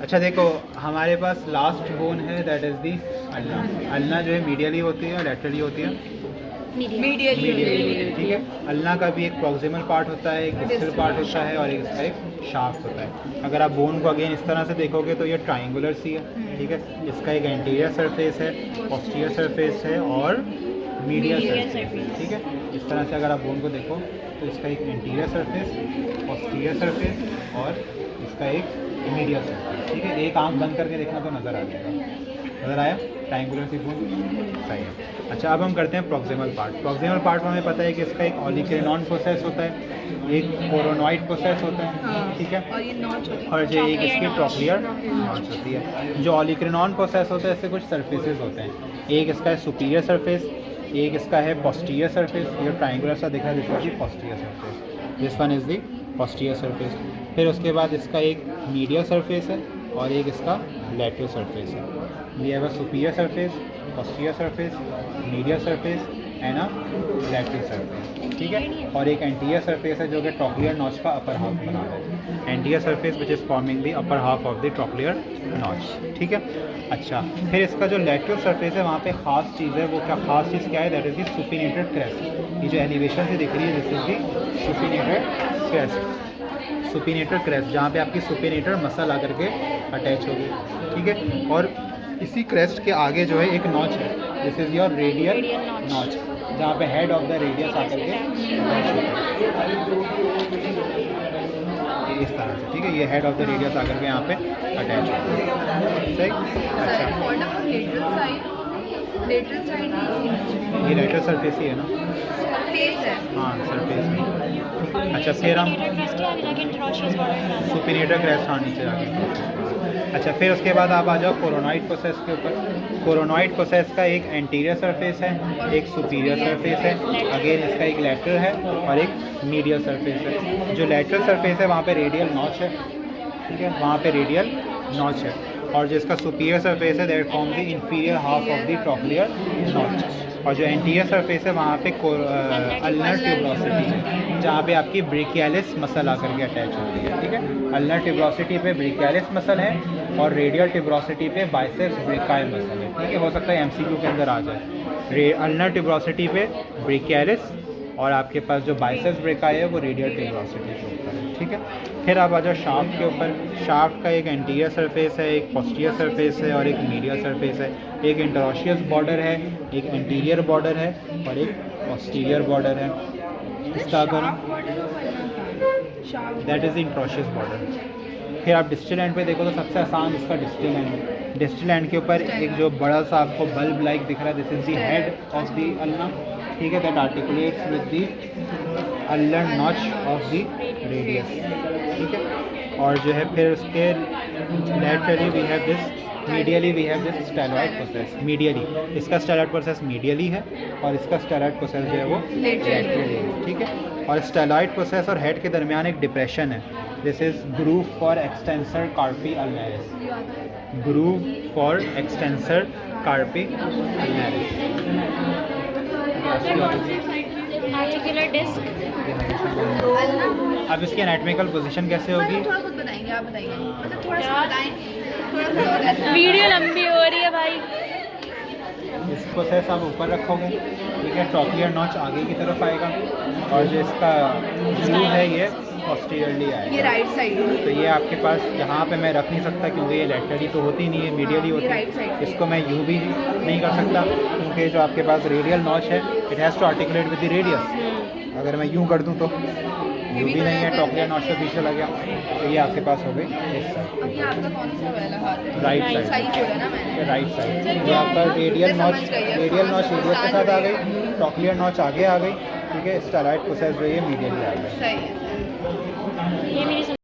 अच्छा देखो, हमारे पास लास्ट बोन है, that is the ulna. Ulna जो है मीडियली होती है, लैटरली होती है, मीडियली, ठीक है। अल्ना का भी एक प्रॉक्सिमल पार्ट होता है, एक डिस्टल पार्ट होता है और इसका एक शाफ्ट होता है। अगर आप बोन को अगेन इस तरह से देखोगे तो ये ट्राइंगुलर सी है, ठीक है। इसका एक एंटीरियर सरफेस है, पोस्टीरियर सरफेस है और मीडियल सरफेस है, ठीक है। इस तरह से अगर आप बोन को देखो तो इसका एक एंटीरियर सरफेस, पोस्टीरियर सरफेस और इसका एक मीडियल सरफेस, ठीक है। एक आंख बंद करके देखना तो नज़र आ जाएगा, नज़र आया ट्राइंगुलर सी बोन, सही है। अच्छा, अब हम करते हैं प्रॉक्सिमल पार्ट। प्रॉक्सिमल पार्ट में हमें पता है कि इसका एक ऑलिक्रिनॉन प्रोसेस होता है, एक कोरोनॉइड प्रोसेस होता है, ठीक है, और जो एक इसकी ट्रॉक्लियर नॉच होती है। जो ऑलिक्रिनॉन प्रोसेस होता है इससे कुछ सर्फेसेस होते हैं, एक इसका है सुपीरियर सरफेस, एक इसका है पोस्टीरियर सरफेस, ये ट्राइंगुलर सा दिख रहा है, this is the posterior surface, this one is the posterior surface. फिर उसके बाद इसका एक मीडियल सरफेस है और एक इसका लैटरल सरफेस है। We have a superior surface, posterior surface, medial surface and a lateral surface, ठीक है। और एक एंटीरियर सरफेस है जो कि ट्रॉक्लियर नॉच का अपर हाफ बना रहा है, anterior surface which is forming the upper half of the trochlear notch, ठीक है। अच्छा, फिर इसका जो लैटरल सरफेस है वहाँ पे ख़ास चीज़ है, वो क्या ख़ास चीज़ क्या है, that is the supinated crest. ये जो एलिवेशन से दिख रही है this is the supinated crest, supinator crest, जहाँ पे आपकी सुपिनेटर मसल आकर के अटैच होगी, ठीक है। और इसी क्रेस्ट के आगे जो है एक नॉच है, this is your radial notch, जहाँ पे हेड ऑफ द रेडियस आकर के इस तरह से, ठीक है। ये हेड ऑफ द रेडियस आकर के यहाँ पे अटैच है, सही। अच्छा, ये लेटरल सरफेस ही है ना, हाँ सरफेस है। अच्छा, फिर हम सुपिनेटर क्रेस्ट, हाँ नीचे आगे। अच्छा, फिर उसके बाद आप आ जाओ कोरोनॉइड प्रोसेस के ऊपर। कोरोनॉइड प्रोसेस का एक एंटीरियर सरफेस है, एक सुपीरियर सरफेस है, अगेन इसका एक लैटरल है और एक मीडियल सरफेस है। जो लैटरल सरफेस है वहाँ पे रेडियल नॉच है, ठीक है, वहाँ पे रेडियल नॉच है। और जो इसका सुपीरियर सरफेस है that form the inferior half of the trochlear notch. और जो एंटीरियर सरफेस है वहाँ पे अल्नर ट्यूबरोसिटी है, जहाँ पे आपकी ब्रेकियालिस मसल आकर के अटैच होती है, ठीक है। अल्नर ट्यूबरोसिटी पे ब्रेकियालिस मसल है और रेडियल ट्यूबरोसिटी पे बाइसेप्स ब्रेकाई मसल है, ठीक है। हो सकता है एमसीक्यू के अंदर आ जाए। अल्नर ट्यूबरोसिटी पे ब्रेकियालिस और आपके पास जो बाइसेप्स ब्रेकाई है वो रेडियल ट्यूबरोसिटी के ऊपर है, ठीक है। फिर आप आ जाओ शाफ्ट के ऊपर। शाफ्ट का एक एंटीरियर सरफेस है, एक पोस्टीरियर सरफेस है और एक मीडियल सरफेस है। एक इंटरॉशियस बॉर्डर है, एक एंटीरियर बॉर्डर है और एक पोस्टीरियर बॉर्डर है। इसका अगर दैट इज़ इंटरॉशियस बॉर्डर। फिर आप डिस्टल एंड पे देखो तो सबसे आसान इसका डिस्टल एंड है। डिस्टल एंड के ऊपर एक जो बड़ा सा आपको बल्ब लाइक दिख रहा है, this is the head of the ulna, ठीक है, that articulates with the ulnar notch of the radius, ठीक है। और जो है फिर उसके laterally we have this, medially we have this styloid process. Medially इसका स्टेलॉइड प्रोसेस मीडियली है और इसका स्टेलॉइड प्रोसेस जो है वो लैटरली है, ठीक है। और स्टेलॉइड प्रोसेस और हेड के दरमियान एक डिप्रेशन है, this is groove for extensor carpi ulnaris, groove for extensor carpi ulnaris. Articular disc. अब इसकी एनाटॉमिकल पोजीशन कैसे होगी, थोड़ा खुद बताएंगे, आप बताइए, मतलब थोड़ा सा बताएं, थोड़ा सा वीडियो लंबी हो रही है भाई। इस प्रोसेस आप ऊपर रखोगे, ठीक है, ट्रॉक्लियर नॉच आगे की तरफ आएगा और जो इसका ग्रूव है ये पोस्टीरियरली आएगा, ये राइट साइड, तो ये आपके पास यहाँ पे मैं रख नहीं सकता क्योंकि ये लैटरली तो होती नहीं है, मीडियली होती है। इसको मैं यूँ भी नहीं कर सकता क्योंकि जो आपके पास रेडियल नॉच है it has to articulate with the radius. अगर मैं यूँ कर दूँ तो यूँ भी नहीं है, ट्रॉक्लियर नॉच से पीछे लग गया, तो ये आपके पास हो गई इस साइड। अब ये आपका कौन सा वाला हाथ है? राइट सही साइड, बोला ना मैंने। Right side. ये आपका radial notch, radial notch radius के साथ आ गई, ट्रॉक्लियर नॉच आगे आ गई, ठीक है। स्टेलॉइड प्रोसेस जो है मीडियली आ गई। सही है, सही है। ये मेरी